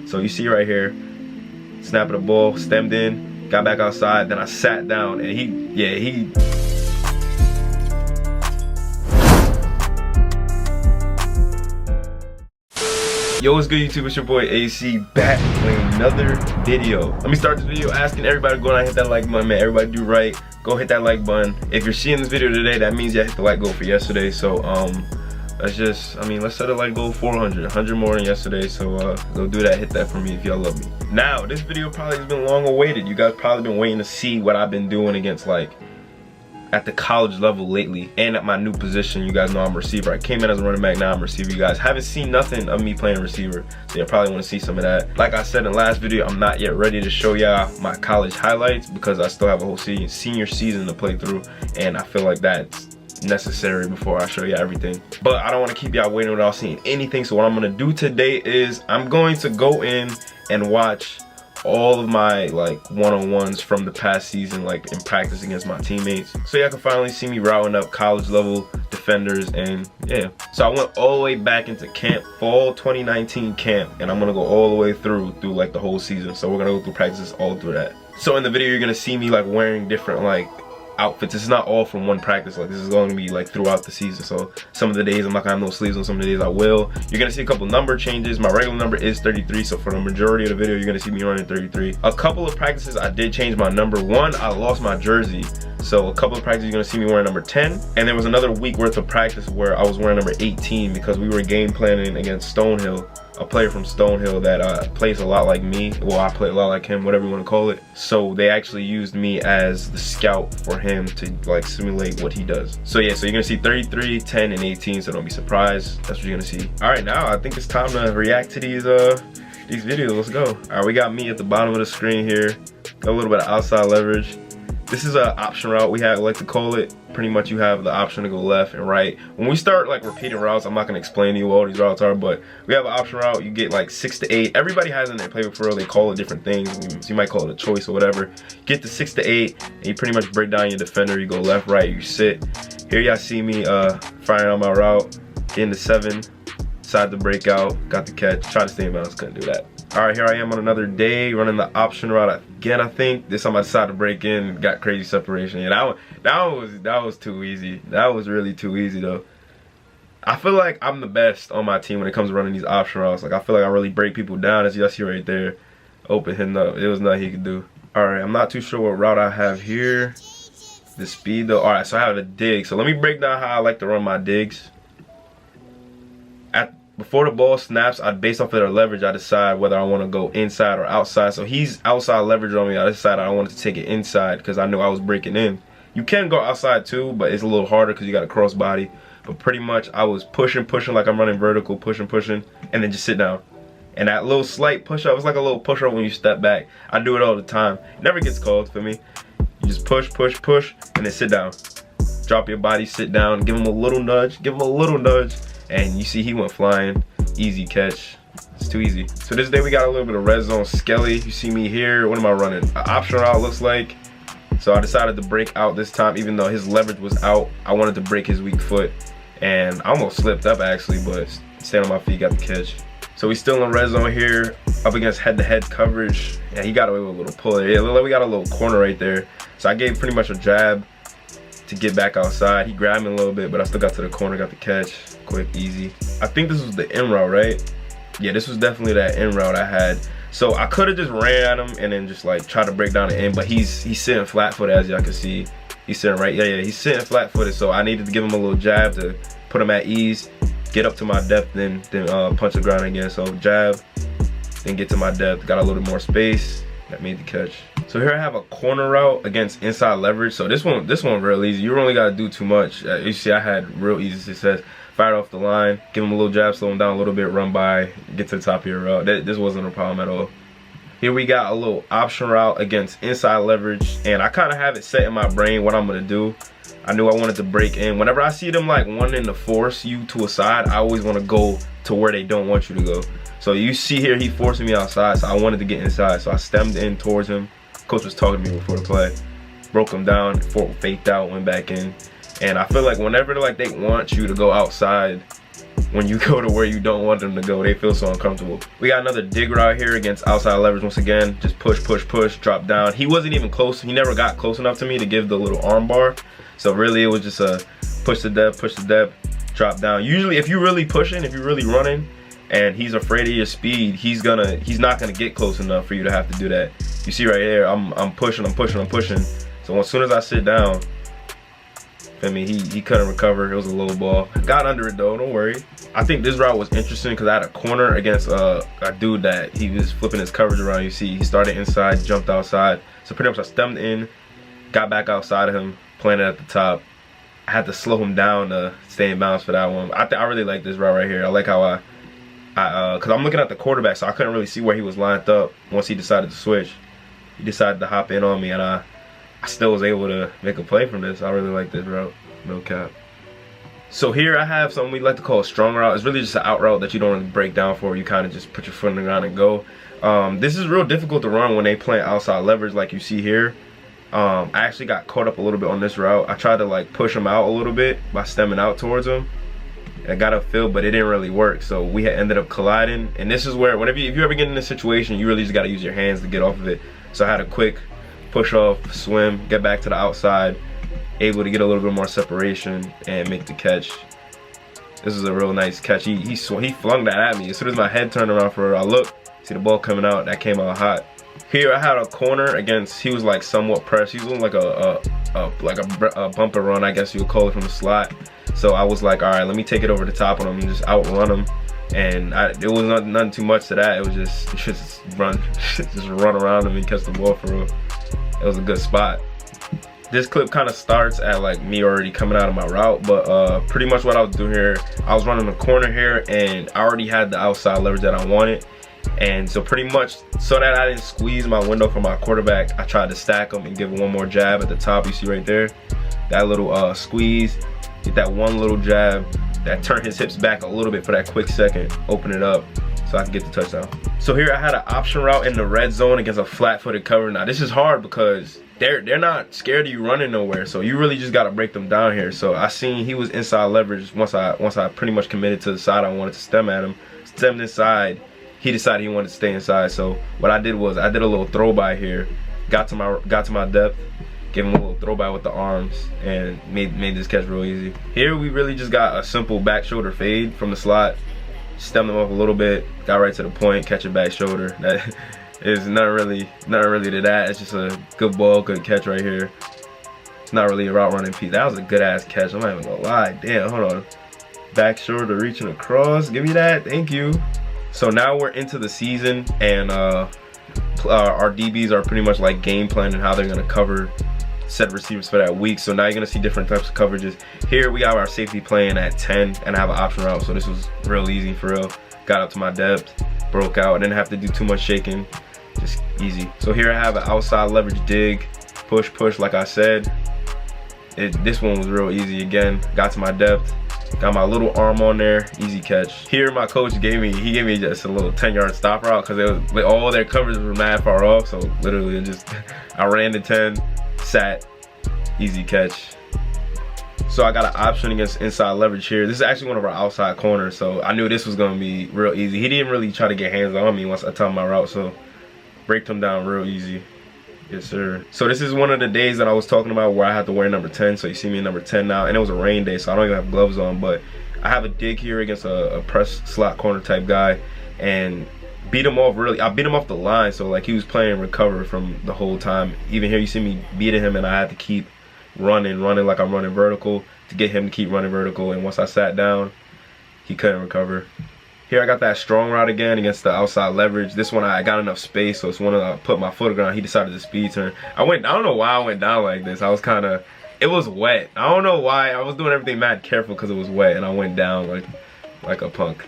So you see right here, snapping the ball, stemmed in, got back outside, then I sat down, and he Yo, what's good YouTube? It's your boy AC back with another video. Let me start this video asking everybody to go and hit that like button, man. Everybody do right. Go hit that like button. If you're seeing this video today, that means you hit the like goal for yesterday. So let's set a like goal 400, 100 more than yesterday. So go do that, hit that for me if y'all love me. Now, this video probably has been long awaited. You guys probably been waiting to see what I've been doing against at the college level lately and at my new position. You guys know I'm a receiver. I came in as a running back, now I'm a receiver. You guys haven't seen nothing of me playing receiver, so you probably want to see some of that. Like I said in the last video, I'm not yet ready to show y'all my college highlights because I still have a whole senior season to play through, and I feel like that's necessary before I show you everything. But I don't want to keep y'all waiting without seeing anything, so what I'm going to do today is I'm going to go in and watch all of my one-on-ones from the past season, in practice against my teammates, so y'all can finally see me routing up college level defenders. And yeah, so I went all the way back into camp, fall 2019 camp, and I'm gonna go all the way through the whole season. So we're gonna go through practices all through that. So in the video you're gonna see me wearing different outfits. It's not all from one practice. This is going to be throughout the season. So some of the days I'm not gonna have no sleeves on, some of the days I will. You're gonna see a couple number changes. My regular number is 33, so for the majority of the video you're gonna see me running 33. A couple of practices I did change my number. One, I lost my jersey, so a couple of practices you're gonna see me wearing number 10, and there was another week worth of practice where I was wearing number 18 because we were game planning against Stonehill, a player from Stonehill that plays a lot like me. Well, I play a lot like him, whatever you want to call it. So they actually used me as the scout for him to simulate what he does. So yeah, so you're gonna see 33, 10, and 18, so don't be surprised. That's what you're gonna see. All right, now I think it's time to react to these videos. Let's go. All right, we got me at the bottom of the screen here. Got a little bit of outside leverage. This is an option route we like to call it. Pretty much you have the option to go left and right. When we start repeating routes, I'm not gonna explain to you what all these routes are, but we have an option route. You get 6 to 8. Everybody has in their playbook for real. They call it different things. So you might call it a choice or whatever. Get to 6 to 8, and you pretty much break down your defender. You go left, right, you sit. Here y'all see me firing on my route. Getting to 7, decide to break out, got the catch. Try to stay in bounds, couldn't do that. All right, here I am on another day running the option route again. I think this time I decided to break in, got crazy separation. Yeah, that was too easy. That was really too easy though. I feel like I'm the best on my team when it comes to running these option routes. I feel like I really break people down, as y'all see right there. Open hitting up, it was nothing he could do. All right, I'm not too sure what route I have here. The speed though. All right, so I have the dig. So let me break down how I like to run my digs. Before the ball snaps, based off of their leverage, I decide whether I want to go inside or outside. So he's outside leverage on me. I decided I wanted to take it inside because I knew I was breaking in. You can go outside too, but it's a little harder because you got a cross body. But pretty much I was pushing like I'm running vertical, pushing, and then just sit down. And that little slight push up, it's like a little push up when you step back. I do it all the time. It never gets called for me. You just push, and then sit down. Drop your body, sit down, give him a little nudge, and you see he went flying. Easy catch. It's too easy. So this day we got a little bit of red zone skelly. You see me here. What am I running? An option route looks like. So I decided to break out this time, even though his leverage was out. I wanted to break his weak foot, and I almost slipped up actually, but staying on my feet, got the catch. So we still in red zone here, up against head-to-head coverage. Yeah, he got away with a little pull there. Yeah, look like we got a little corner right there. So I gave pretty much a jab to get back outside. He grabbed me a little bit, but I still got to the corner, got the catch. Quick, easy. I think this was the in route, right? Yeah, this was definitely that in route I had. So I could have just ran at him and then just try to break down the end, but he's sitting flat-footed, as y'all can see. He's sitting right, yeah, he's sitting flat-footed, so I needed to give him a little jab to put him at ease, get up to my depth, then punch the ground again. So jab, then get to my depth, got a little more space, that made the catch. So here I have a corner route against inside leverage. So this one real easy. You really gotta do too much. You see I had real easy success. Fired off the line, give him a little jab, slow him down a little bit, run by, get to the top of your route. This wasn't a problem at all. Here we got a little option route against inside leverage, and I kind of have it set in my brain what I'm gonna do. I knew I wanted to break in. Whenever I see them wanting to force you to a side, I always want to go to where they don't want you to go. So you see here, he forcing me outside, so I wanted to get inside. So I stemmed in towards him. Coach was talking to me before the play. Broke him down, faked out, went back in. And I feel like whenever they want you to go outside, when you go to where you don't want them to go. They feel so uncomfortable. We got another dig route here against outside leverage once again. Just push, push, push, drop down. He wasn't even close. He never got close enough to me to give the little arm bar. So really it was just a push the depth, drop down. Usually if you're really pushing, if you're really running, and he's afraid of your speed, he's not gonna get close enough for you to have to do that. You see right here, I'm pushing. So as soon as I sit down, I mean, he couldn't recover. It was a low ball. Got under it though, don't worry. I think this route was interesting because I had a corner against a dude that he was flipping his coverage around. You see, he started inside, jumped outside. So pretty much I stemmed in, got back outside of him, planted at the top. I had to slow him down to stay in bounds for that one. I really like this route right here. I like how because I'm looking at the quarterback, so I couldn't really see where he was lined up once he decided to switch. He decided to hop in on me, and I still was able to make a play from this. I really like this route, no cap. So here I have something we like to call a strong route. It's really just an out route that you don't really break down for. You kind of just put your foot on the ground and go. This is real difficult to run when they play outside leverage like you see here. I actually got caught up a little bit on this route. I tried to like push him out a little bit by stemming out towards him. I got upfield, but it didn't really work. So we had ended up colliding. And this is where, if you ever get in this situation, you really just got to use your hands to get off of it. So I had a quick push off, swim, get back to the outside, able to get a little bit more separation and make the catch. This is a real nice catch. He flung that at me. As soon as my head turned around for it, I looked, see the ball coming out. That came out hot. Here I had a corner against, he was like somewhat pressed. He was doing like a bumper run, I guess you would call it, from the slot. So I was like, all right, let me take it over the top on him and just outrun him. And it was nothing too much to that. It was just run around him and catch the ball for real. It was a good spot. This clip kind of starts at like me already coming out of my route, but pretty much what I was doing here, I was running the corner here and I already had the outside leverage that I wanted. And so pretty much, so that I didn't squeeze my window for my quarterback, I tried to stack him and give one more jab at the top. You see right there, that little squeeze, get that one little jab, that turn his hips back a little bit for that quick second, open it up so I can get the touchdown. So here I had an option route in the red zone against a flat-footed cover. Now this is hard because they're not scared of you running nowhere, so you really just got to break them down here. So I seen he was inside leverage. Once I pretty much committed to the side I wanted to stem at him, stemmed inside. He decided he wanted to stay inside. So what I did was I did a little throw by here, got to my depth, gave him a little throw by with the arms, and made this catch real easy. Here we really just got a simple back shoulder fade from the slot, stemmed him up a little bit, got right to the point, catch a back shoulder. That is not really to that. It's just a good ball, good catch right here. It's not really a route running piece. That was a good ass catch. I'm not even gonna lie. Damn, hold on. Back shoulder reaching across. Give me that. Thank you. So now we're into the season, and our DBs are pretty much like game planning how they're gonna cover set receivers for that week. So now you're gonna see different types of coverages. Here we got our safety playing at 10, and I have an option route, so this was real easy for real. Got up to my depth, broke out, didn't have to do too much shaking, just easy. So here I have an outside leverage dig, push like I said. This one was real easy again. Got to my depth, got my little arm on there, easy catch. Here my coach gave me just a little 10-yard stop route because it was like all their covers were mad far off. So literally I ran the 10, sat, easy catch. So I got an option against inside leverage here. This is actually one of our outside corners, so I knew this was gonna be real easy. He didn't really try to get hands on me once I told him my route, so breaked him down real easy. Yes, sir. So this is one of the days that I was talking about where I had to wear number 10. So you see me in number 10 now, and it was a rain day, so I don't even have gloves on. But I have a dig here against a press slot corner type guy, and beat him off really. I beat him off the line, so like he was playing recover from the whole time. Even here you see me beating him, and I had to keep running like I'm running vertical to get him to keep running vertical. And once I sat down, he couldn't recover. Here I got that strong route again against the outside leverage. This one I got enough space, so it's one I put my foot around. He decided to speed turn. I don't know why I went down like this. I was it was wet. I don't know why. I was doing everything mad careful because it was wet, and I went down like a punk.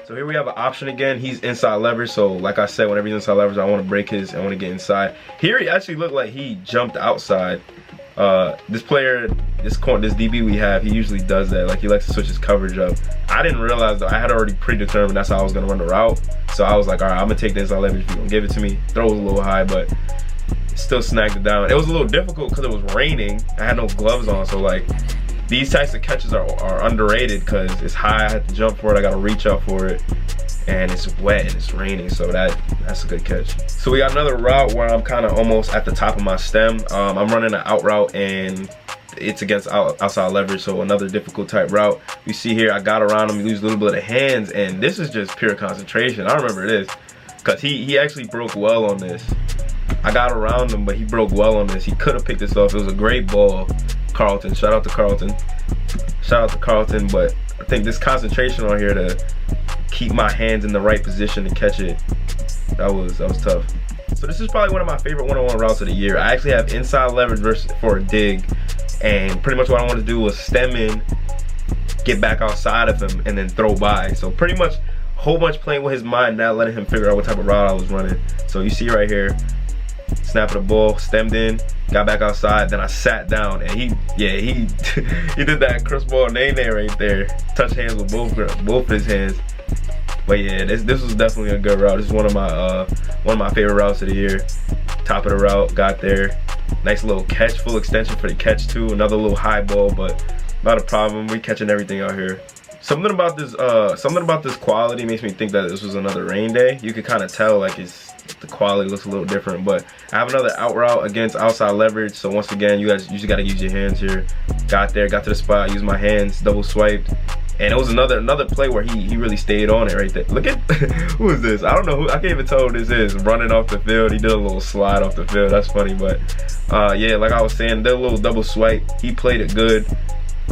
So here we have an option again. He's inside leverage, so like I said, whenever he's inside leverage, I want to break I want to get inside. Here he actually looked like he jumped outside. This player, this DB we have, he usually does that. Like he likes to switch his coverage up. I didn't realize though, I had already predetermined that's how I was gonna run the route. So I was like, all right, I'm gonna take the inside leverage. If you're gonna give it to me, throw it a little high, but still snagged it down. It was a little difficult because it was raining. I had no gloves on, so like these types of catches are underrated because it's high, I have to jump for it, I gotta reach up for it, and it's wet and it's raining, so that's a good catch. So we got another route where I'm kind of almost at the top of my stem. I'm running an out route and it's against outside leverage, so another difficult type route. You see here, I got around him, he lose a little bit of hands, and this is just pure concentration. I remember this, because he actually broke well on this. I got around him, but he broke well on this. He could have picked this off. It was a great ball. Carlton, shout out to Carlton. Shout out to Carlton, but I think this concentration on here to keep my hands in the right position to catch it, that was tough. So this is probably one of my favorite one-on-one routes of the year. I actually have inside leverage for a dig, and pretty much what I wanted to do was stem in, get back outside of him, and then throw by. So pretty much a whole bunch playing with his mind, not letting him figure out what type of route I was running. So you see right here, snapping the ball, stemmed in, got back outside, then I sat down, and he he did that Chris Ball Nene right there. Touch hands with both of his hands. But yeah, this was definitely a good route. This is one of my favorite routes of the year. Top of the route, got there. Nice little catch, full extension for the catch too. Another little high ball, but not a problem. We catching everything out here. Something about this quality makes me think that this was another rain day. You could kind of tell like the quality looks a little different, but I have another out route against outside leverage. So once again, you guys usually got to use your hands here. Got there, got to the spot, used my hands, double swiped. And it was another play where he really stayed on it right there. Look at, who is this? I don't know who, I can't even tell who this is. Running off the field, he did a little slide off the field. That's funny, but yeah, like I was saying, did a little double swipe. He played it good,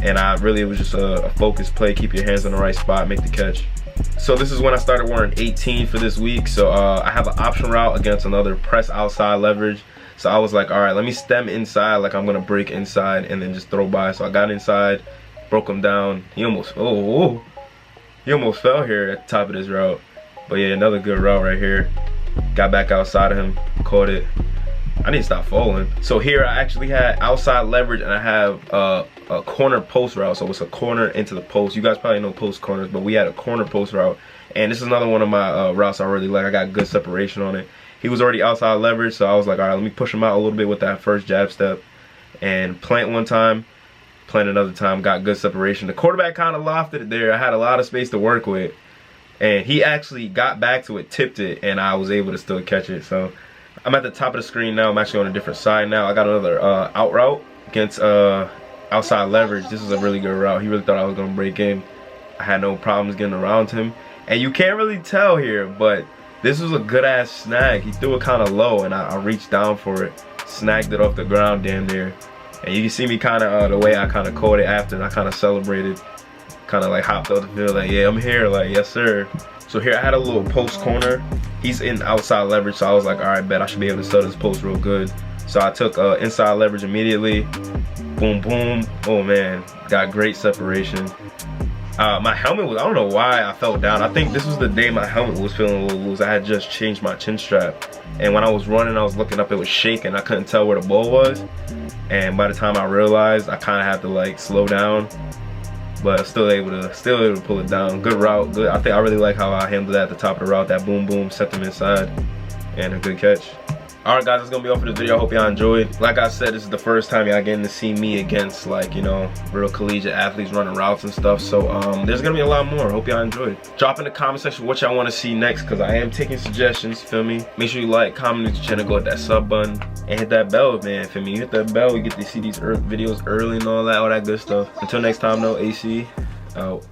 and it was just a focused play. Keep your hands on the right spot, make the catch. So this is when I started wearing 18 for this week. So I have an option route against another press outside leverage. So I was like, all right, let me stem inside like I'm gonna break inside and then just throw by. So I got inside, broke him down. He almost fell here at the top of this route. But yeah, another good route right here. Got back outside of him, caught it. I need to stop falling. So here I actually had outside leverage, and I have a corner post route. So it's a corner into the post. You guys probably know post corners, but we had a corner post route. And this is another one of my routes I really like. I got good separation on it. He was already outside leverage, so I was like, all right, let me push him out a little bit with that first jab step. And plant one time, plant another time, got good separation. The quarterback kind of lofted it there. I had a lot of space to work with. And he actually got back to it, tipped it, and I was able to still catch it. So I'm at the top of the screen now. I'm actually on a different side now. I got another out route against outside leverage. This is a really good route. He really thought I was going to break in. I had no problems getting around him. And you can't really tell here, but this was a good-ass snag. He threw it kind of low, and I reached down for it. Snagged it off the ground damn near. And you can see me kind of, the way I kind of caught it after, and I kind of celebrated. Kind of like hopped off the field like, yeah, I'm here, like, yes sir. So here I had a little post corner. He's in outside leverage, so I was like, all right, bet I should be able to sell this post real good. So I took inside leverage immediately. Boom, boom. Oh man, got great separation. My helmet was, I don't know why I fell down. I think this was the day my helmet was feeling a little loose. I had just changed my chin strap. And when I was running, I was looking up, it was shaking. I couldn't tell where the ball was. And by the time I realized, I kind of had to like slow down. But still able to pull it down. Good route, good. I think I really like how I handled that at the top of the route. That boom boom, set them inside, and a good catch. Alright guys, that's gonna be all for this video. I hope y'all enjoyed. Like I said, this is the first time y'all getting to see me against, like, you know, real collegiate athletes running routes and stuff. So there's gonna be a lot more. Hope y'all enjoyed. Drop in the comment section what y'all want to see next, because I am taking suggestions, feel me? Make sure you like, comment, the channel, go hit that sub button, and hit that bell, man, feel me? You hit that bell, you get to see these videos early and all that good stuff. Until next time though, AC out.